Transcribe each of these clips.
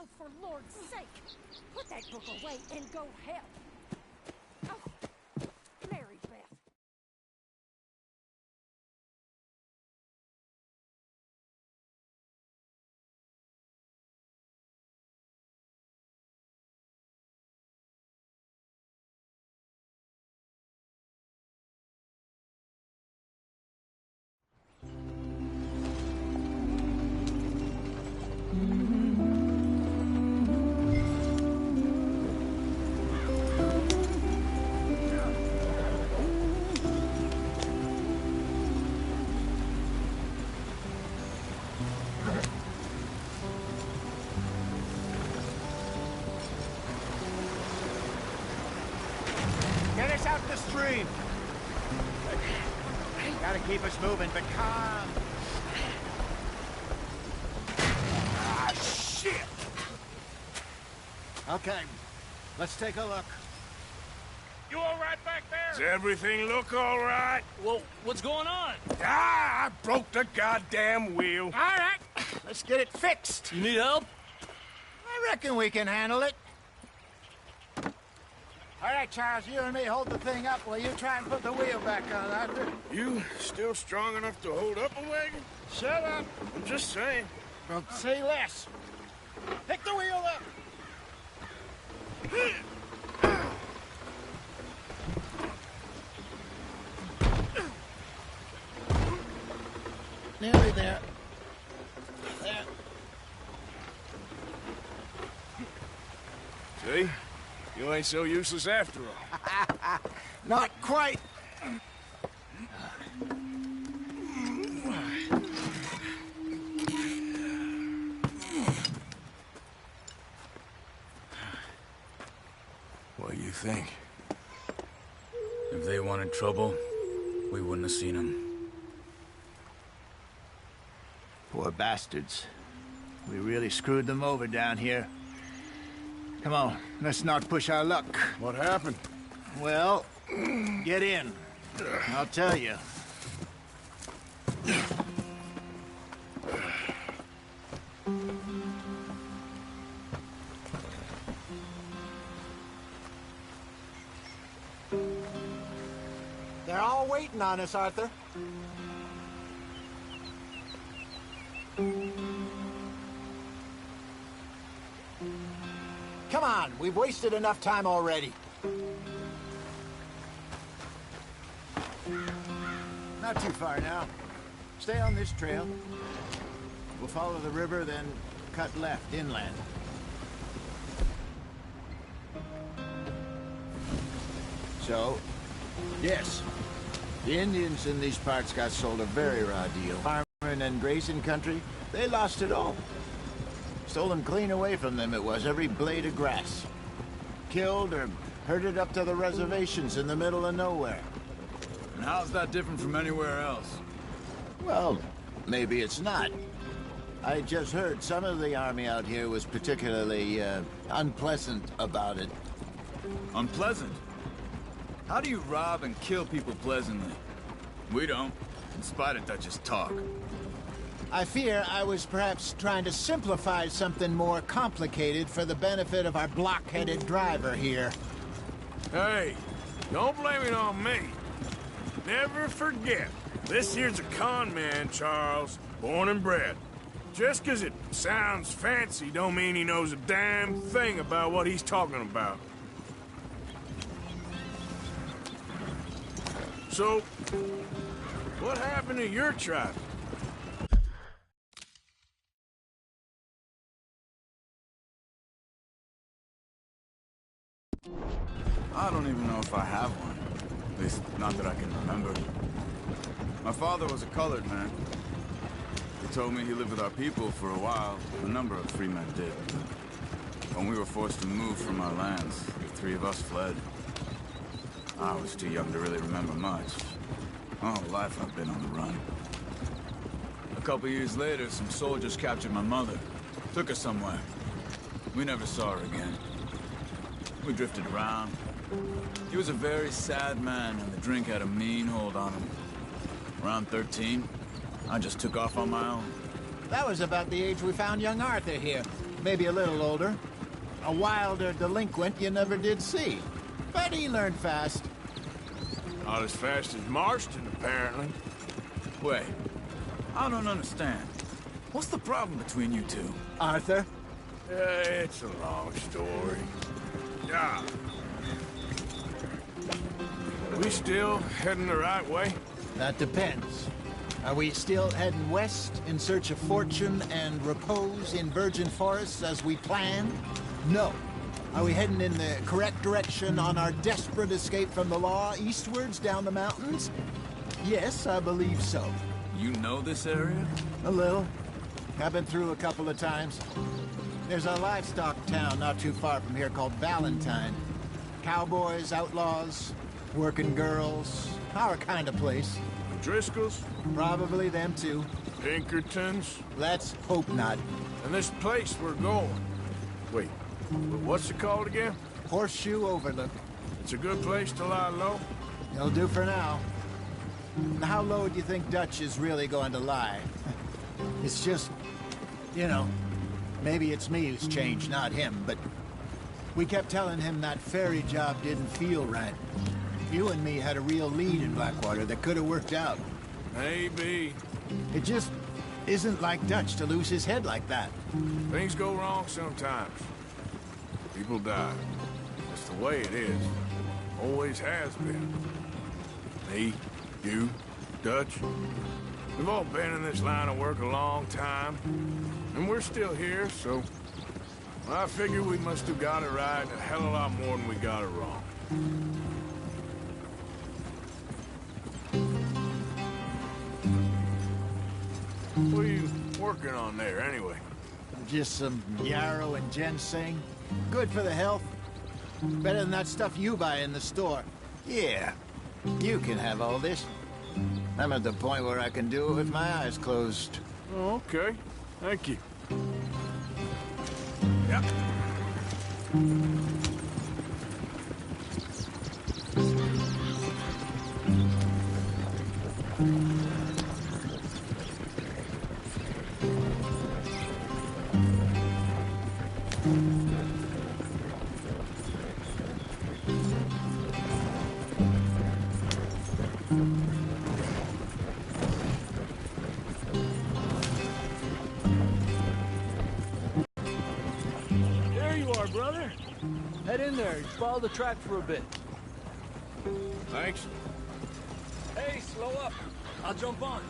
Oh, for Lord's sake! Put that book away and go help! Oh, Mary Beth. Get us out the stream. Gotta keep us moving, but calm. Ah, shit! Okay, let's take a look. You all right back there? Does everything look all right? Well, what's going on? Ah, I broke the goddamn wheel. All right, let's get it fixed. You need help? I reckon we can handle it. All right, Charles, you and me hold the thing up while you try and put the wheel back on, Arthur. You still strong enough to hold up a wagon? Shut up. I'm just saying. Well, say less. Pick the wheel up. Nearly there. There. See? You ain't so useless after all. Not quite. What do you think? If they wanted trouble, we wouldn't have seen them. Poor bastards. We really screwed them over down here. Come on, let's not push our luck. What happened? Well, get in. I'll tell you. They're all waiting on us, Arthur. Come on, we've wasted enough time already. Not too far now. Stay on this trail. We'll follow the river, then cut left inland. So, yes, the Indians in these parts got sold a very raw deal. Farming and grazing country, they lost it all. Stolen clean away from them it was, every blade of grass. Killed or herded up to the reservations in the middle of nowhere. And how's that different from anywhere else? Well, maybe it's not. I just heard some of the army out here was particularly, unpleasant about it. Unpleasant? How do you rob and kill people pleasantly? We don't, in spite of Dutch's talk. I fear I was perhaps trying to simplify something more complicated for the benefit of our block-headed driver here. Hey, don't blame it on me. Never forget, this here's a con man, Charles, born and bred. Just 'cause it sounds fancy don't mean he knows a damn thing about what he's talking about. So, what happened to your tribe? I don't even know if I have one. At least, not that I can remember. My father was a colored man. He told me he lived with our people for a while. A number of free men did. When we were forced to move from our lands, the three of us fled. I was too young to really remember much. My whole life I've been on the run. A couple years later, some soldiers captured my mother. Took her somewhere. We never saw her again. We drifted around. He was a very sad man, and the drink had a mean hold on him. Around 13, I just took off on my own. That was about the age we found young Arthur here. maybe a little older. A wilder delinquent you never did see. But he learned fast. Not as fast as Marston, apparently. Wait, I don't understand. What's the problem between you two? Arthur? It's a long story. Yeah. We still heading the right way? That depends. Are we still heading west in search of fortune and repose in virgin forests as we planned? No. Are we heading in the correct direction on our desperate escape from the law eastwards down the mountains? Yes, I believe so. You know this area? A little. I've been through a couple of times. There's a livestock town not too far from here called Valentine. Cowboys, outlaws, working girls, our kind of place. Driscoll's? Probably them too. Pinkertons? Let's hope not. And this place we're going. Wait, what's it called again? Horseshoe Overlook. It's a good place to lie low? It'll do for now. How low do you think Dutch is really going to lie? It's just, you know, maybe it's me who's changed, not him, but we kept telling him that ferry job didn't feel right. You and me had a real lead in Blackwater that could have worked out. Maybe. It just isn't like Dutch to lose his head like that. Things go wrong sometimes. People die. That's the way it is. Always has been. Me, you, Dutch. We've all been in this line of work a long time. And we're still here, so... I figure we must have got it right a hell of a lot more than we got it wrong. What are you working on there, anyway? Just some yarrow and ginseng. Good for the health. Better than that stuff you buy in the store. Yeah, you can have all this. I'm at the point where I can do it with my eyes closed. Oh, okay. Thank you. Yep. There you are, brother. Head in there and follow the track for a bit. Thanks. Hey, slow up. I'll jump on.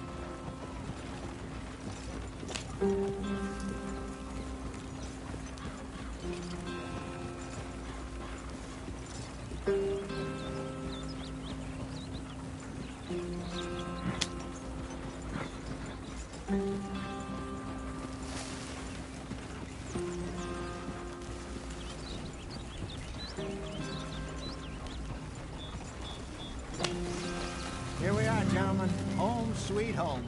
Here we are, gentlemen. Home sweet home.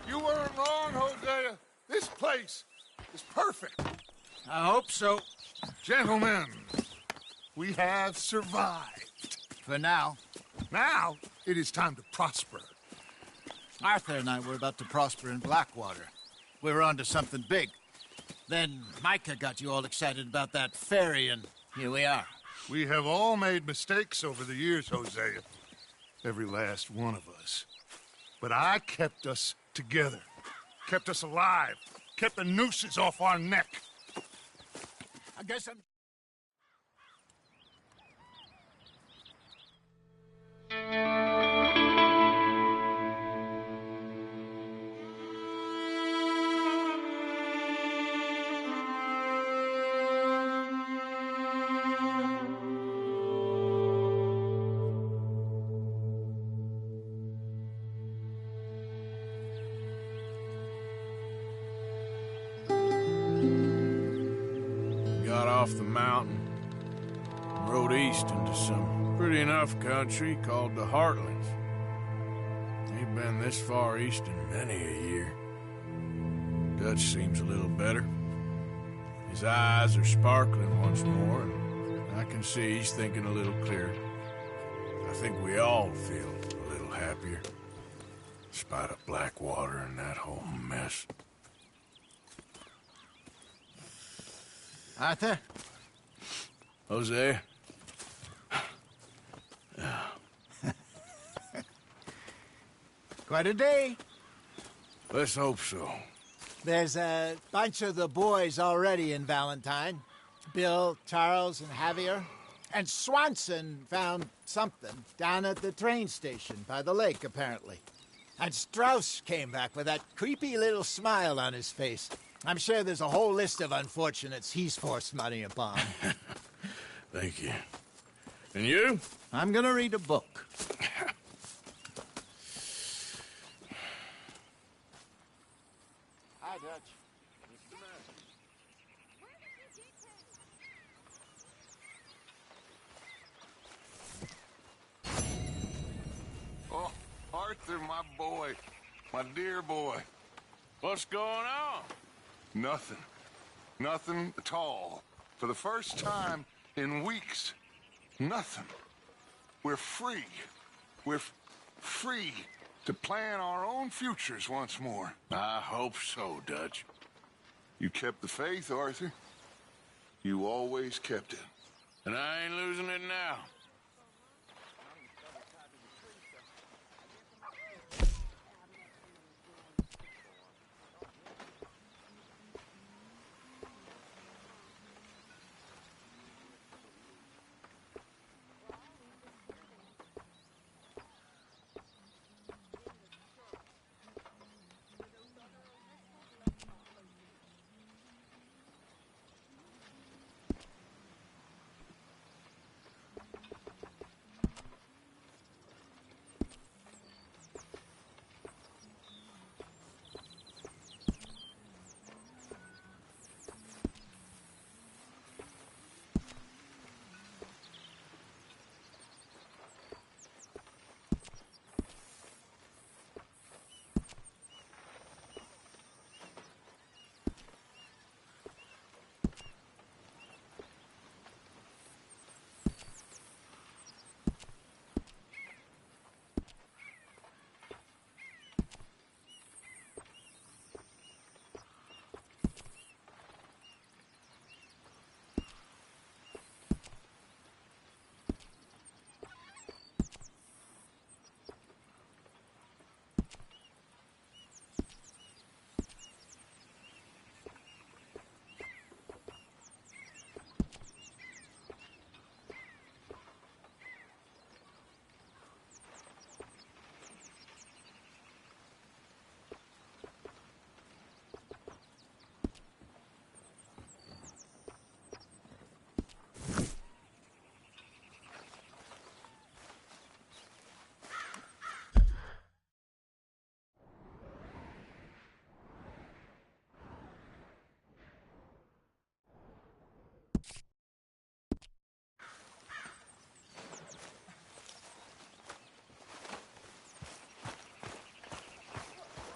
You weren't wrong, Hosea. This place is perfect. I hope so. Gentlemen, we have survived. For now. Now, it is time to prosper. Arthur and I were about to prosper in Blackwater. We were onto something big. Then Micah got you all excited about that ferry, and here we are. We have all made mistakes over the years, Hosea. Every last one of us. But I kept us together. Kept us alive. Kept the nooses off our neck. I guess I'm... off the mountain, rode east into some pretty enough country called the Heartlands. Ain't been this far east in many a year. Dutch seems a little better. His eyes are sparkling once more, and I can see he's thinking a little clearer. I think we all feel a little happier, despite of Blackwater and that whole mess. Arthur? Jose? Quite a day. Let's hope so. There's a bunch of the boys already in Valentine. Bill, Charles, and Javier. And Swanson found something down at the train station by the lake, apparently. And Strauss came back with that creepy little smile on his face. I'm sure there's a whole list of unfortunates he's forced money upon. Thank you. And you? I'm gonna read a book. Hi, Dutch. Oh, Arthur, my boy. My dear boy. What's going on? Nothing. Nothing at all. For the first time in weeks. Nothing. We're free. We're free to plan our own futures once more. I hope so, Dutch. You kept the faith, Arthur. You always kept it. And I ain't losing it now.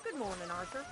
Good morning, Arthur.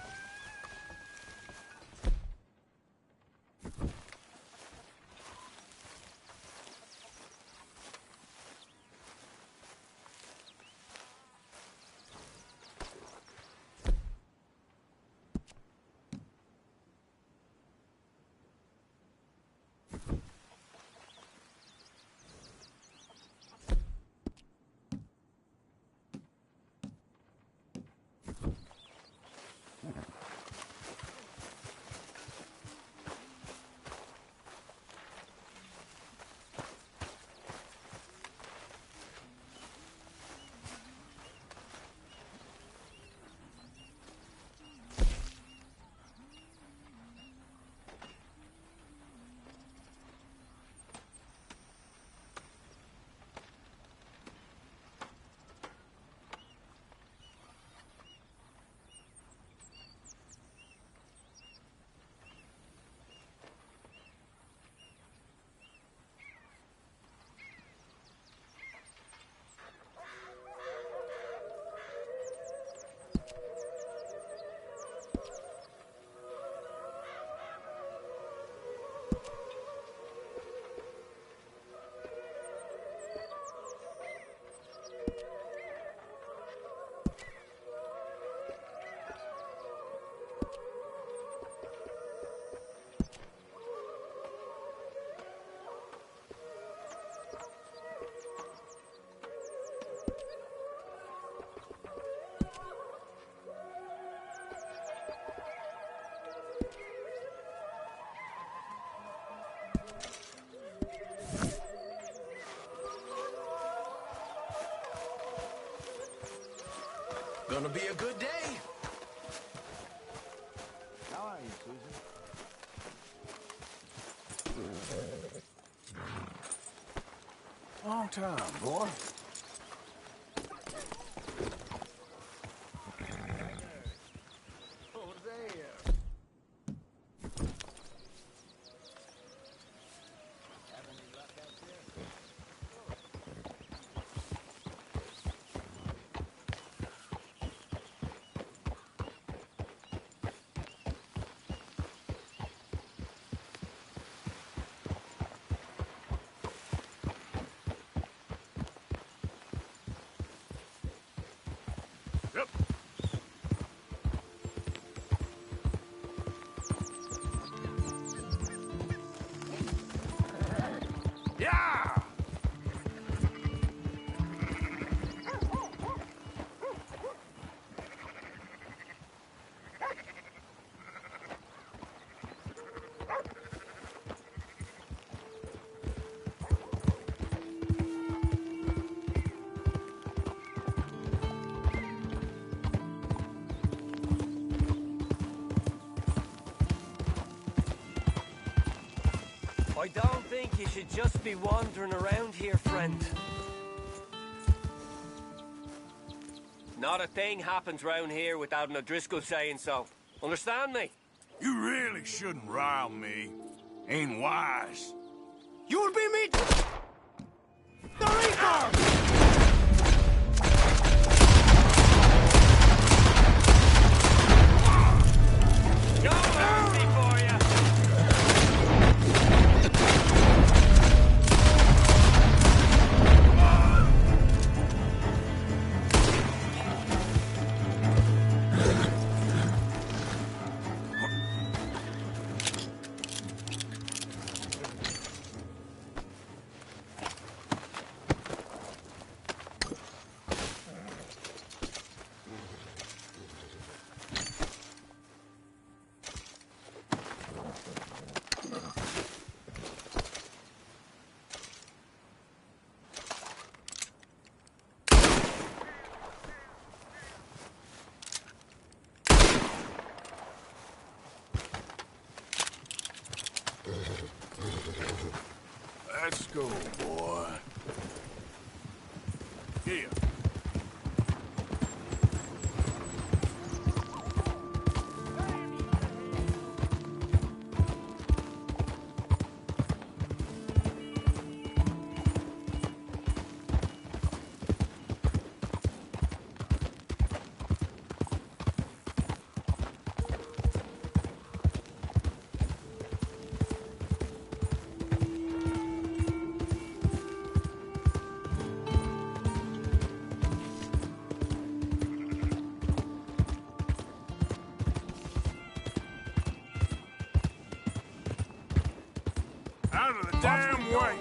Gonna be a good day. How are you, Susan? Long time, boy. Yep. Yeah! I don't think you should just be wandering around here, friend. Not a thing happens round here without an O'Driscoll saying so. Understand me? You really shouldn't rile me. Ain't wise. You'll be me... The Reaper! No mercy for you! Let's go, boy. Here. Out of the damn way!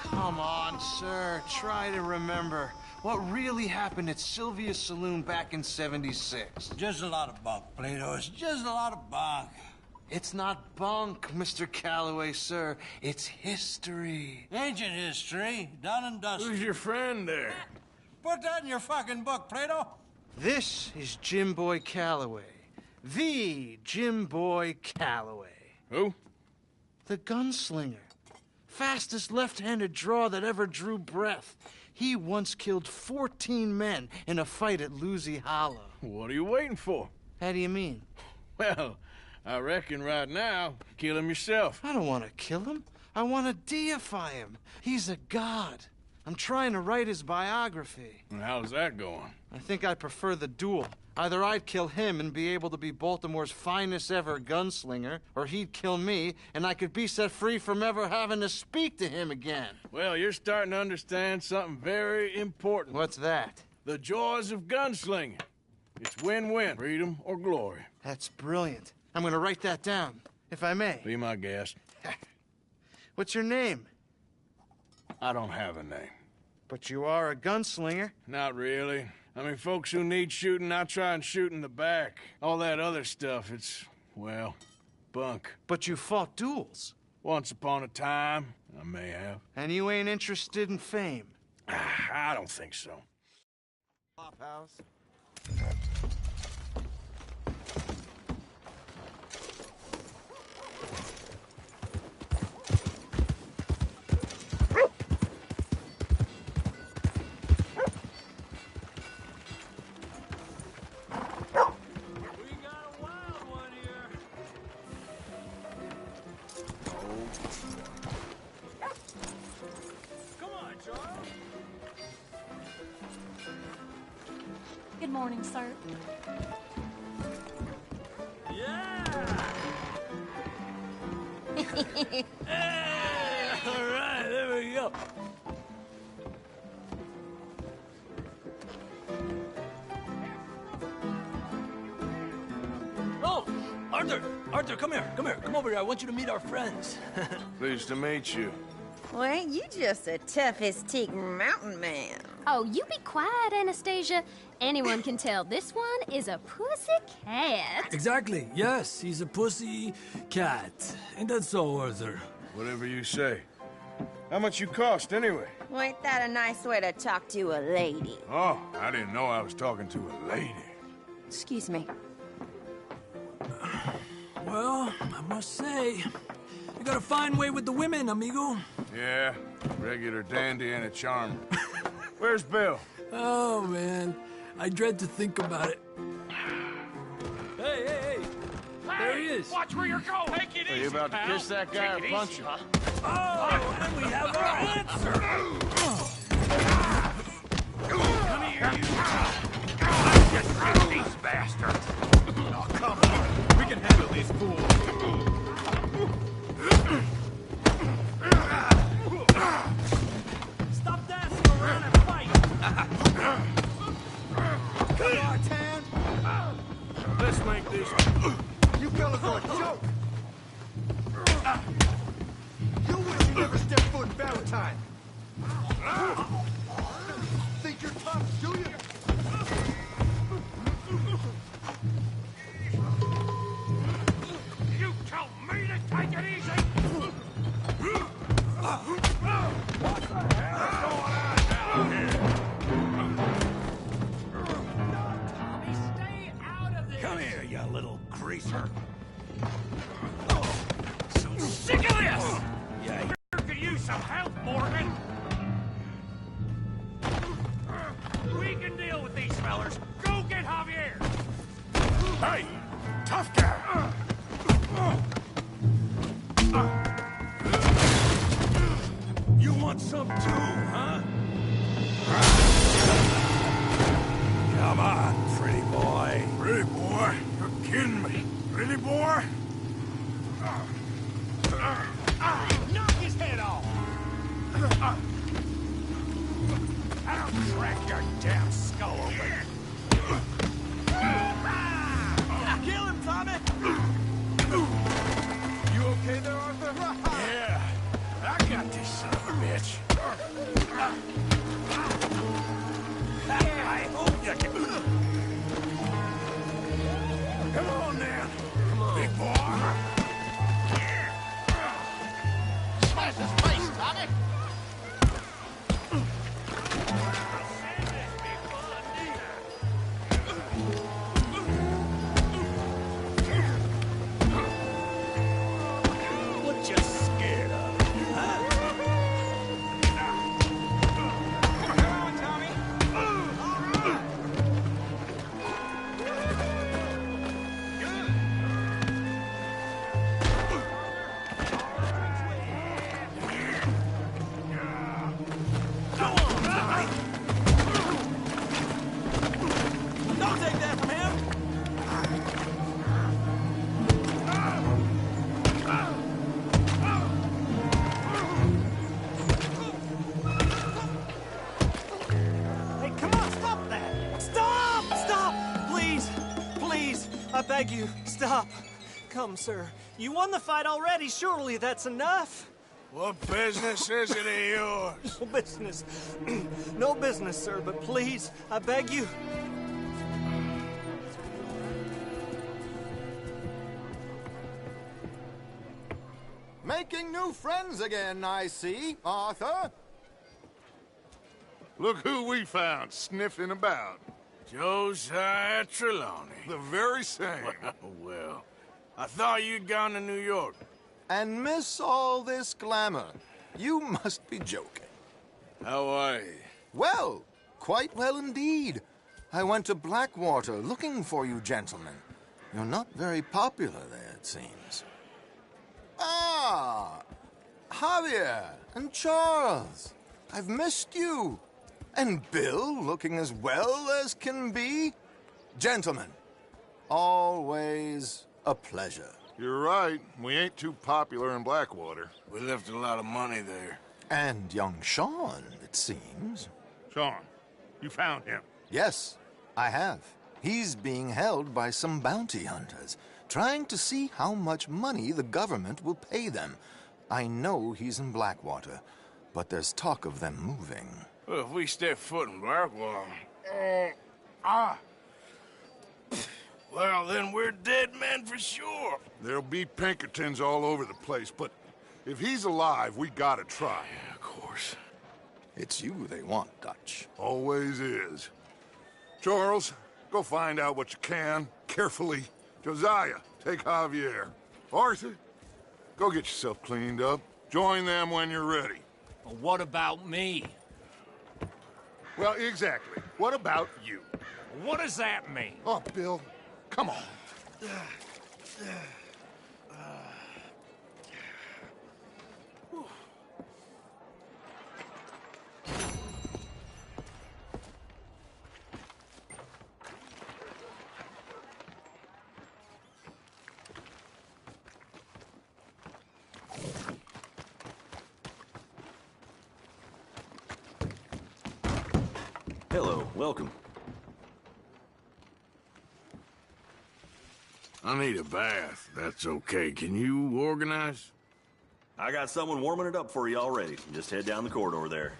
Come on, sir. Try to remember what really happened at Sylvia's Saloon back in '76. Just a lot of bunk, Plato. It's just a lot of bunk. It's not bunk, Mr. Calloway, sir. It's history. Ancient history, done and dusted. Who's your friend there? Put that in your fucking book, Plato. This is Jim Boy Calloway. The Jim Boy Calloway. Who? The gunslinger. Fastest left-handed draw that ever drew breath. He once killed 14 men in a fight at Lucy Hollow. What are you waiting for? How do you mean? Well, I reckon right now, kill him yourself. I don't want to kill him. I want to deify him. He's a god. I'm trying to write his biography. And how's that going? I think I prefer the duel. Either I'd kill him and be able to be Baltimore's finest ever gunslinger, or he'd kill me and I could be set free from ever having to speak to him again. Well, you're starting to understand something very important. What's that? The joys of gunslinging. It's win-win, freedom or glory. That's brilliant. I'm gonna write that down, if I may. Be my guest. What's your name? I don't have a name. But you are a gunslinger. Not really. I mean, folks who need shooting, I try and shoot in the back. All that other stuff, it's, well, bunk. But you fought duels. Once upon a time, I may have. And you ain't interested in fame? I don't think so. House. Good morning, sir. Hey, all right, there we go. Oh, Arthur, come here. Come over here. I want you to meet our friends. Pleased to meet you. Well, ain't you just a tough-as-teak mountain man? Oh, you be quiet, Anastasia. Anyone can tell this one is a pussy cat. Exactly. Yes, he's a pussy cat. Ain't that so, Arthur? Whatever you say. How much you cost, anyway? Well, ain't that a nice way to talk to a lady? Oh, I didn't know I was talking to a lady. Excuse me. Well, I must say, you got a fine way with the women, amigo. Yeah, regular dandy and a charmer. Where's Bill? Oh, man. I dread to think about it. Hey! There he is. Watch where you're going. Take it easy, Are you about to pal. kiss that guy or punch him? Oh, and we have our answer. Come here, you. Just shoot these bastards. Oh, come on. We can handle these fools. Stop dancing around and fight. Come on, Tan. Let's make this. You fellas are a joke. You wish you never stepped foot in Valentine. Think you're tough, do you? You tell me to take it easy. What the hell's going on down here? Tommy, stay out of this. Come here, you little greaser. So sick of this! Yeah, you could use some help, Morgan. We can deal with these fellers. Go get Javier. Hey, tough guy. You want some too, huh? Come on, pretty boy. Pretty boy? You're kidding me. Pretty boy? Knock his head off! I'll crack your damn skull open. Kill him, Tommy! You okay there, Arthur? Yeah, I got this son of a bitch. I hope you can... Come on, then. Come on. Big boy. Smash his face, Tommy! beg you, stop. Come, sir. You won the fight already. Surely that's enough. What business is it of yours? No business. No business, sir, but please, I beg you. Making new friends again, I see, Arthur. Look who we found sniffing about. Josiah Trelawney. The very same. Well, I thought you'd gone to New York. And miss all this glamour. You must be joking. How are you? Well, quite well indeed. I went to Blackwater looking for you gentlemen. You're not very popular there, it seems. Ah, Javier and Charles. I've missed you. And Bill looking as well as can be. Gentlemen, always a pleasure. You're right. We ain't too popular in Blackwater. We left a lot of money there. And young Sean, it seems. Sean, you found him? Yes, I have. He's being held by some bounty hunters, trying to see how much money the government will pay them. I know he's in Blackwater, but there's talk of them moving. Well, if we step foot in Blackwater... Well, then we're dead men for sure. There'll be Pinkertons all over the place, but if he's alive, we gotta try. Yeah, of course. It's you they want, Dutch. Always is. Charles, go find out what you can, carefully. Josiah, take Javier. Arthur, go get yourself cleaned up. Join them when you're ready. Well, what about me? Well, exactly. What about you? What does that mean? Oh, Bill, come on. Hello, welcome. I need a bath. That's okay. Can you organize? I got someone warming it up for you already. Just head down the corridor there.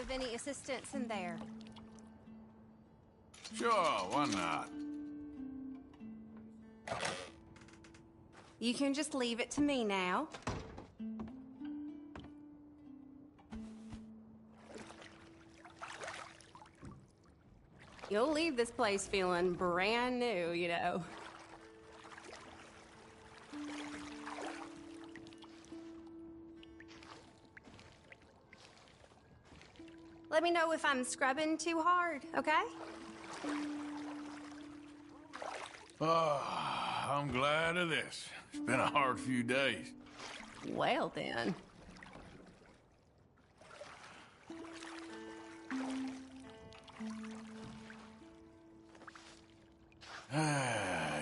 Of any assistance in there? Sure, why not? You can just leave it to me now. You'll leave this place feeling brand new, you know. Let me know if I'm scrubbing too hard, okay? Oh, I'm glad of this. It's been a hard few days. Well, then.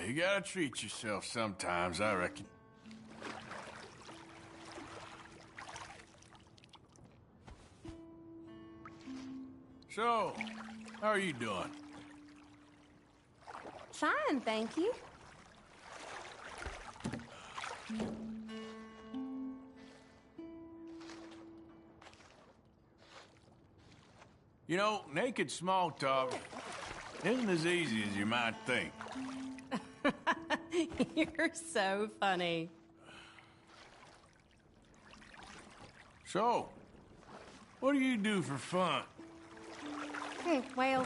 You gotta treat yourself sometimes, I reckon. So, how are you doing? Fine, thank you. You know, naked small talk isn't as easy as you might think. You're so funny. So, what do you do for fun? Well,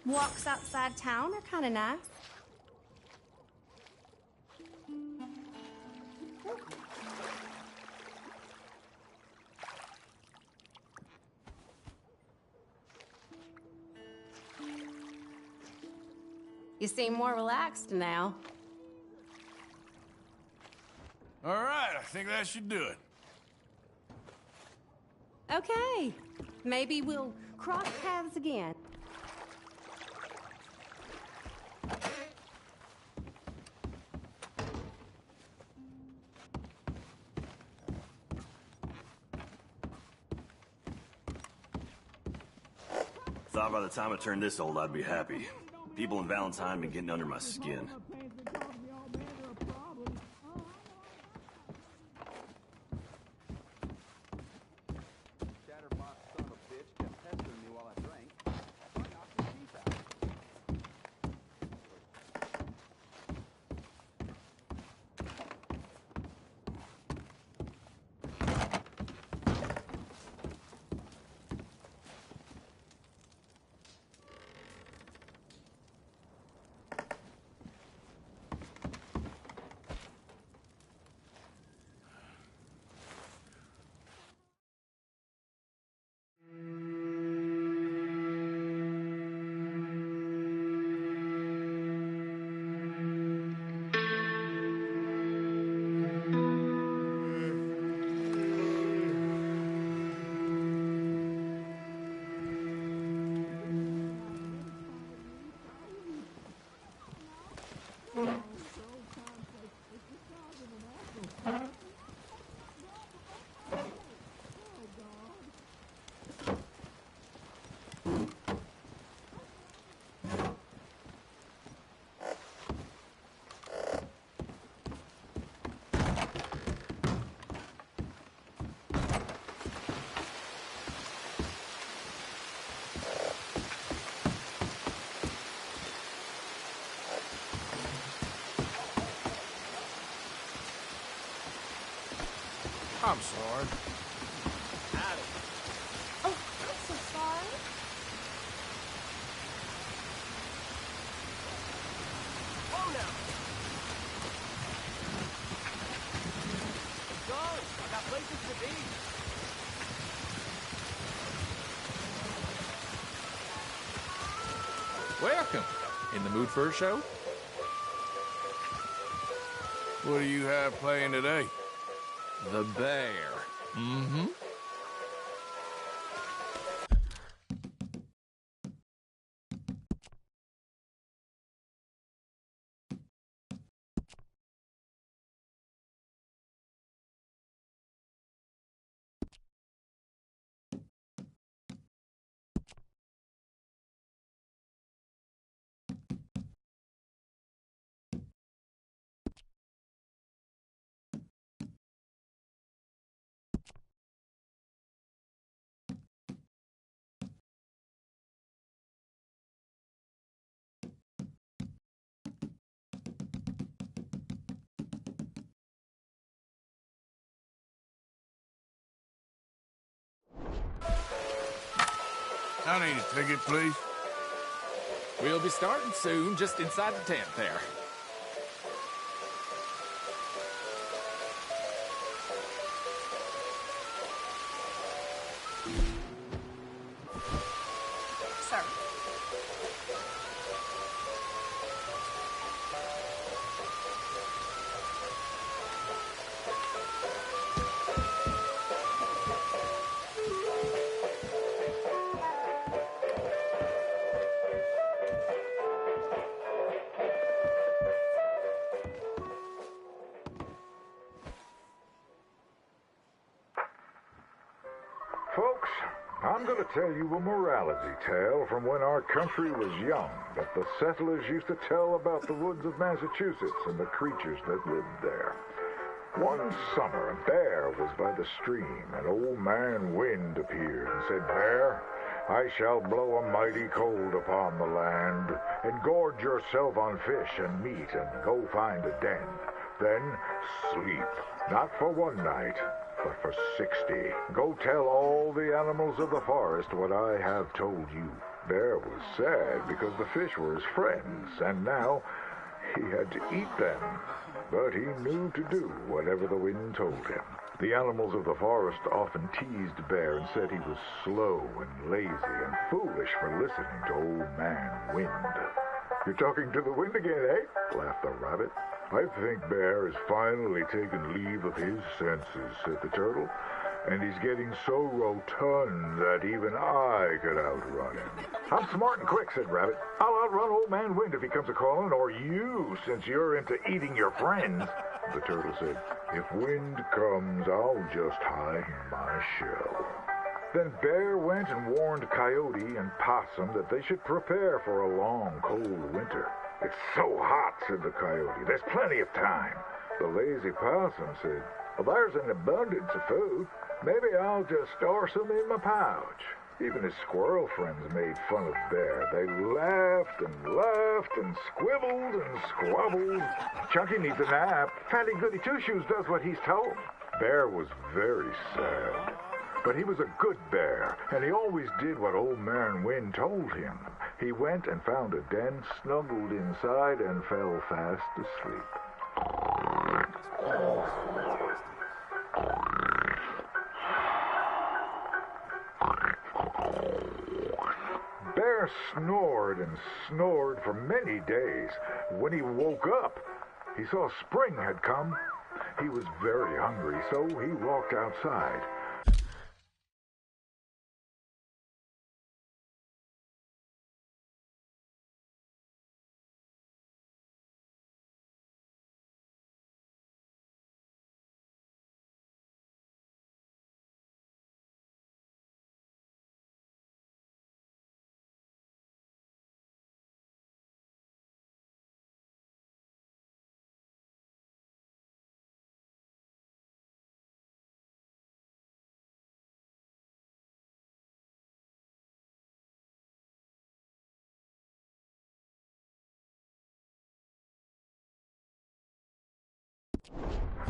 walks outside town are kind of nice. You seem more relaxed now. All right, I think that should do it. Okay. Maybe we'll cross paths again. Thought by the time I turned this old, I'd be happy. People in Valentine been getting under my skin. I'm sorry. Oh, I'm so sorry. Whoa now! Go! I got places to be. Welcome. In the mood for a show? What do you have playing today? The Bear. Mm-hmm. I need a ticket, please. We'll be starting soon, just inside the tent there. Sir. Folks, I'm going to tell you a morality tale from when our country was young that the settlers used to tell about the woods of Massachusetts and the creatures that lived there. One summer, a bear was by the stream, and Old Man Wind appeared and said, "Bear, I shall blow a mighty cold upon the land, and gorge yourself on fish and meat, and go find a den. Then sleep, not for one night, but for 60. Go tell all the animals of the forest what I have told you." Bear was sad because the fish were his friends, and now he had to eat them. But he knew to do whatever the wind told him. The animals of the forest often teased Bear and said he was slow and lazy and foolish for listening to Old Man Wind. "You're talking to the wind again, eh?" laughed the rabbit. "I think Bear has finally taken leave of his senses," said the turtle. And he's getting so rotund that even I could outrun him. I'm smart and quick, said Rabbit. I'll outrun Old Man Wind if he comes a-calling, or you, since you're into eating your friends. The turtle said, if Wind comes, I'll just hide in my shell. Then Bear went and warned Coyote and Possum that they should prepare for a long, cold winter. It's so hot, said the Coyote. There's plenty of time. The lazy Possum said, well, there's an abundance of food. Maybe I'll just store some in my pouch. Even his squirrel friends made fun of Bear. They laughed and laughed and squibbled and squabbled. Chunky needs a nap. Fatty Goody Two-Shoes does what he's told. Bear was very sad. But he was a good bear, and he always did what Old Man Wind told him. He went and found a den, snuggled inside, and fell fast asleep. Bear snored and snored for many days. When he woke up, he saw spring had come. He was very hungry, so he walked outside.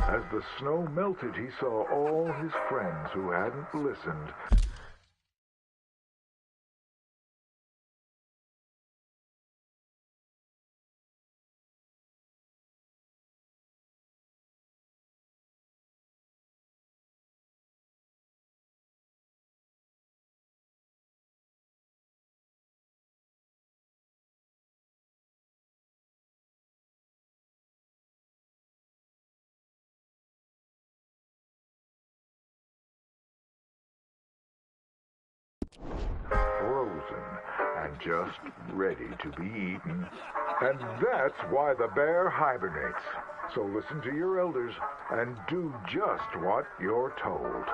As the snow melted, he saw all his friends who hadn't listened. Frozen and just ready to be eaten. And that's why the bear hibernates. So listen to your elders and do just what you're told.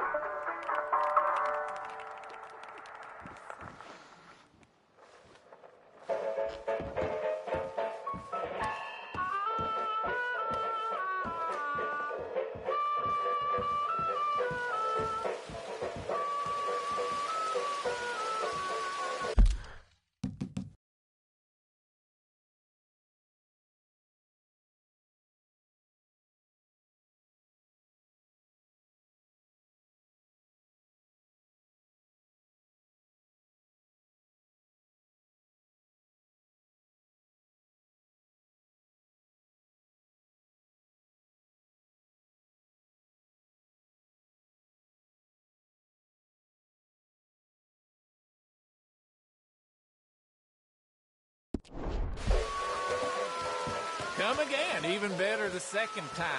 Come again, even better the second time.